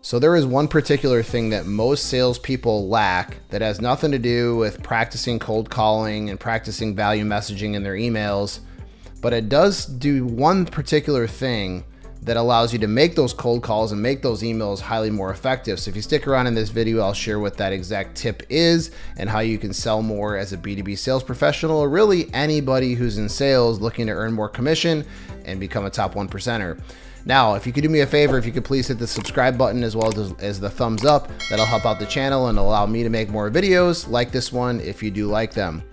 So there is one particular thing that most salespeople lack that has nothing to do with practicing cold calling and practicing value messaging in their emails, but it does do one particular thing that allows you to make those cold calls and make those emails highly more effective. So if you stick around in this video, I'll share what that exact tip is and how you can sell more as a B2B sales professional, or really anybody who's in sales looking to earn more commission and become a top 1%er. Now, if you could do me a favor, if you could please hit the subscribe button as well as the thumbs up, that'll help out the channel and allow me to make more videos like this one if you do like them.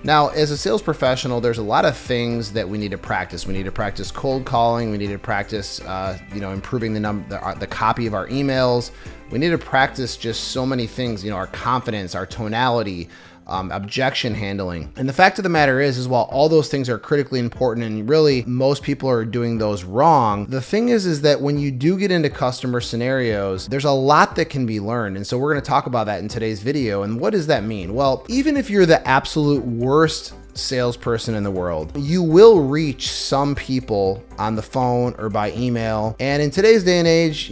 Now, as a sales professional, there's a lot of things that we need to practice. We need to practice cold calling. We need to practice, improving the copy of our emails. We need to practice just so many things. Our confidence, our tonality, objection handling. And the fact of the matter is while all those things are critically important and really most people are doing those wrong, the thing is that when you do get into customer scenarios, there's a lot that can be learned. And so we're going to talk about that in today's video. And what does that mean? Well, even if you're the absolute worst salesperson in the world, you will reach some people on the phone or by email. And in today's day and age,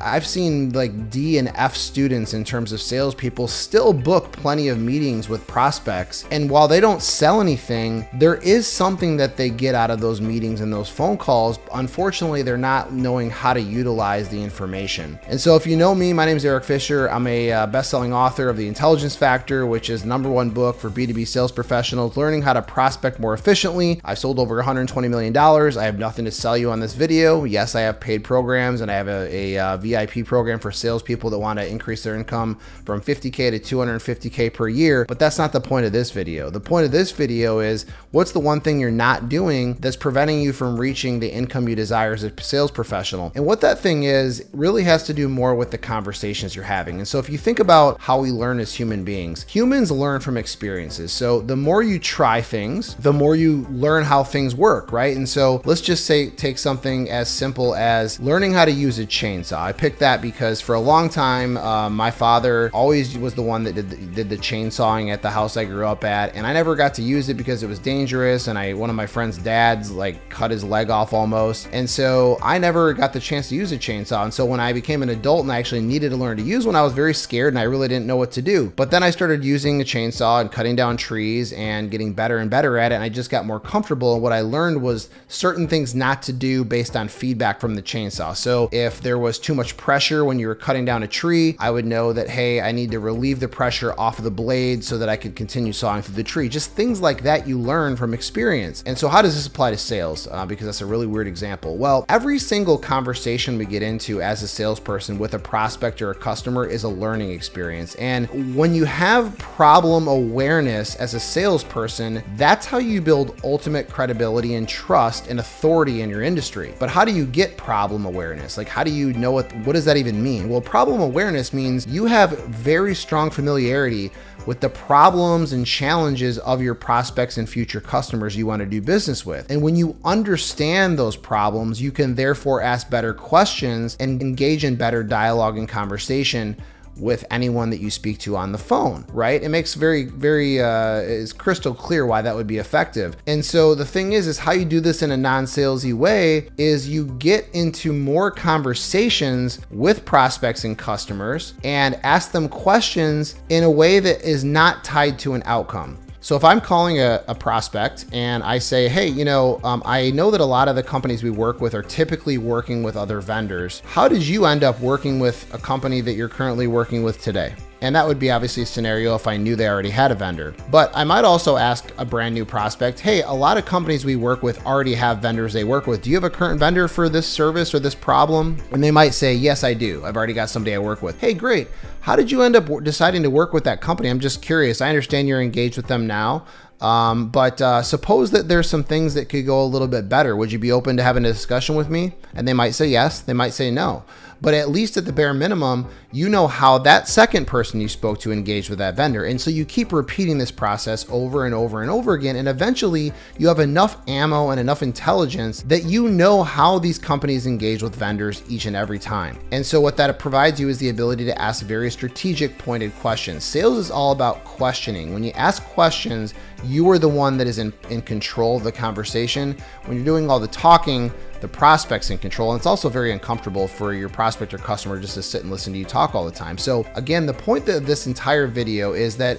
I've seen like D and F students in terms of salespeople still book plenty of meetings with prospects. And while they don't sell anything, there is something that they get out of those meetings and those phone calls. Unfortunately, they're not knowing how to utilize the information. And so if you know me, my name is Eric Fisher. I'm a best-selling author of The Intelligence Factor, which is the #1 book for B2B sales professionals, learning how to prospect more efficiently. I've sold over $120 million. I have nothing to sell you on this video. Yes, I have paid programs and I have a VIP program for salespeople that want to increase their income from $50K to $250K per year, but that's not the point of this video. The point of this video is what's the one thing you're not doing that's preventing you from reaching the income you desire as a sales professional? And what that thing is really has to do more with the conversations you're having. And so if you think about how we learn as human beings, humans learn from experiences. So the more you try things, the more you learn how things work, right? And so let's just say, take something as simple as learning how to use a chainsaw. I picked that because for a long time, my father always was the one that did the chainsawing at the house I grew up at. And I never got to use it because it was dangerous. And one of my friend's dads cut his leg off almost. And so I never got the chance to use a chainsaw. And so when I became an adult and I actually needed to learn to use one, I was very scared and I really didn't know what to do. But then I started using a chainsaw and cutting down trees and getting better and better at it. And I just got more comfortable. And what I learned was certain things not to do based on feedback from the chainsaw. So if there was too much pressure when you were cutting down a tree, I would know that, hey, I need to relieve the pressure off of the blade so that I could continue sawing through the tree. Just things like that you learn from experience. And so how does this apply to sales? Because that's a really weird example. Well, every single conversation we get into as a salesperson with a prospect or a customer is a learning experience. And when you have problem awareness as a salesperson, that's how you build ultimate credibility and trust and authority in your industry. But how do you get problem awareness? How do you know what does that even mean? Well, problem awareness means you have very strong familiarity with the problems and challenges of your prospects and future customers you want to do business with. And when you understand those problems, you can therefore ask better questions and engage in better dialogue and conversation with anyone that you speak to on the phone, right? It makes is crystal clear why that would be effective. And so the thing is how you do this in a non-salesy way is you get into more conversations with prospects and customers and ask them questions in a way that is not tied to an outcome. So if I'm calling a prospect and I say, hey, I know that a lot of the companies we work with are typically working with other vendors. How did you end up working with a company that you're currently working with today? And that would be obviously a scenario if I knew they already had a vendor. But I might also ask a brand new prospect, hey, a lot of companies we work with already have vendors they work with. Do you have a current vendor for this service or this problem? And they might say, yes, I do. I've already got somebody I work with. Hey, great. How did you end up deciding to work with that company? I'm just curious. I understand you're engaged with them now. But suppose that there's some things that could go a little bit better. Would you be open to having a discussion with me? And they might say yes, they might say no. But at least at the bare minimum, you know how that second person you spoke to engaged with that vendor. And so you keep repeating this process over and over and over again. And eventually you have enough ammo and enough intelligence that you know how these companies engage with vendors each and every time. And so what that provides you is the ability to ask very strategic, pointed questions. Sales is all about questioning. When you ask questions, you are the one that is in control of the conversation. When you're doing all the talking, the prospect's in control. And it's also very uncomfortable for your prospect or customer just to sit and listen to you talk all the time. So again, the point of this entire video is that,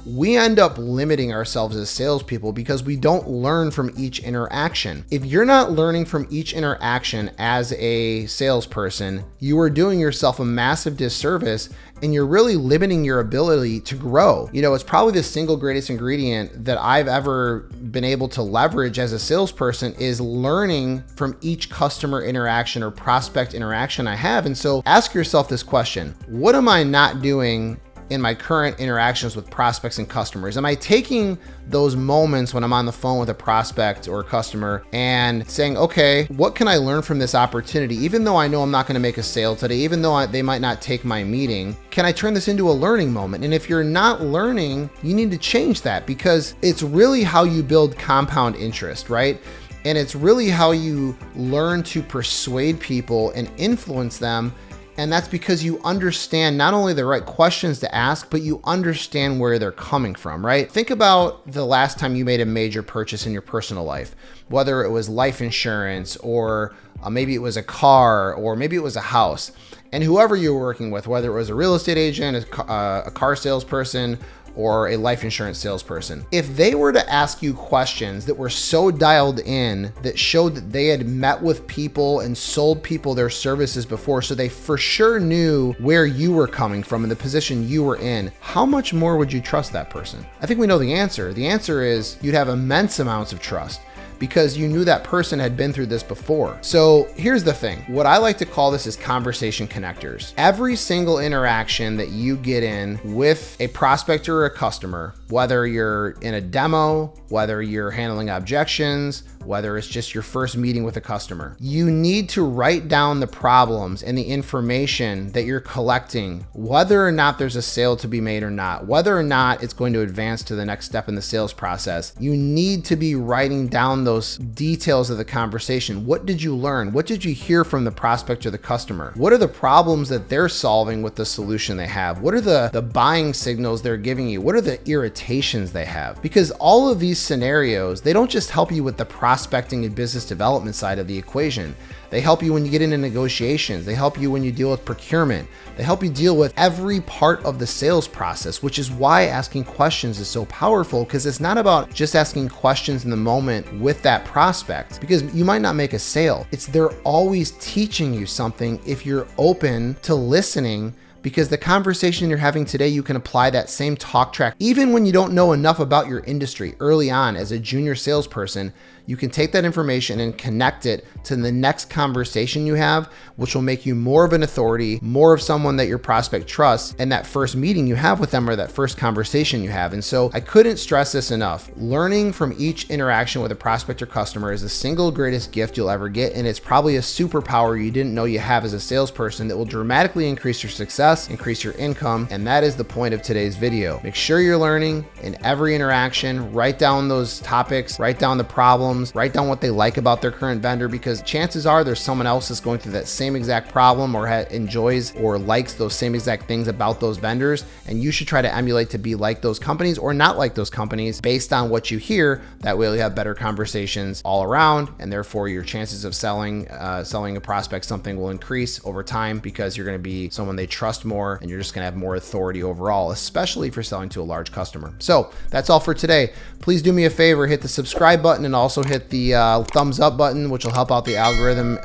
we end up limiting ourselves as salespeople because we don't learn from each interaction. If you're not learning from each interaction as a salesperson, you are doing yourself a massive disservice and you're really limiting your ability to grow. It's probably the single greatest ingredient that I've ever been able to leverage as a salesperson is learning from each customer interaction or prospect interaction I have. And so ask yourself this question: what am I not doing in my current interactions with prospects and customers? Am I taking those moments when I'm on the phone with a prospect or a customer and saying, okay, what can I learn from this opportunity? Even though I know I'm not going to make a sale today, even though they might not take my meeting, can I turn this into a learning moment? And if you're not learning, you need to change that, because it's really how you build compound interest, right? And it's really how you learn to persuade people and influence them. And that's because you understand not only the right questions to ask, but you understand where they're coming from, right? Think about the last time you made a major purchase in your personal life, whether it was life insurance or maybe it was a car or maybe it was a house. And whoever you were working with, whether it was a real estate agent, a car salesperson, or a life insurance salesperson, if they were to ask you questions that were so dialed in that showed that they had met with people and sold people their services before, so they for sure knew where you were coming from and the position you were in, how much more would you trust that person? I think we know the answer. The answer is you'd have immense amounts of trust, because you knew that person had been through this before. So here's the thing. What I like to call this is conversation connectors. Every single interaction that you get in with a prospect or a customer, whether you're in a demo, whether you're handling objections, whether it's just your first meeting with a customer, you need to write down the problems and the information that you're collecting, whether or not there's a sale to be made or not, whether or not it's going to advance to the next step in the sales process. You need to be writing down those details of the conversation. What did you learn? What did you hear from the prospect or the customer? What are the problems that they're solving with the solution they have? What are the buying signals they're giving you? What are the irritations they have? Because all of these scenarios, they don't just help you with the prospecting and business development side of the equation. They help you when you get into negotiations. They help you when you deal with procurement. They help you deal with every part of the sales process, which is why asking questions is so powerful, because it's not about just asking questions in the moment with that prospect, because you might not make a sale. They're always teaching you something if you're open to listening, because the conversation you're having today, you can apply that same talk track. Even when you don't know enough about your industry early on as a junior salesperson, you can take that information and connect it to the next conversation you have, which will make you more of an authority, more of someone that your prospect trusts, and that first meeting you have with them or that first conversation you have. And so I couldn't stress this enough. Learning from each interaction with a prospect or customer is the single greatest gift you'll ever get. And it's probably a superpower you didn't know you have as a salesperson that will dramatically increase your success, increase your income. And that is the point of today's video. Make sure you're learning in every interaction. Write down those topics, write down the problems, write down what they like about their current vendor, because chances are there's someone else that's going through that same exact problem or enjoys or likes those same exact things about those vendors. And you should try to emulate to be like those companies or not like those companies based on what you hear. That way you'll have better conversations all around, and therefore your chances of selling a prospect something will increase over time, because you're going to be someone they trust more and you're just going to have more authority overall, especially if you're selling to a large customer. So that's all for today. Please do me a favor, hit the subscribe button and also hit the thumbs up button, which will help out the algorithm,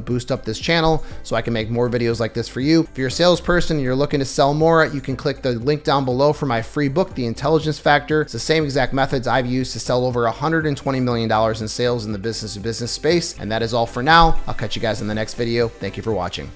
boost up this channel so I can make more videos like this for you. If you're a salesperson and you're looking to sell more, you can click the link down below for my free book, The Intelligence Factor. It's the same exact methods I've used to sell over $120 million in sales in the business to business space. And that is all for now. I'll catch you guys in the next video. Thank you for watching.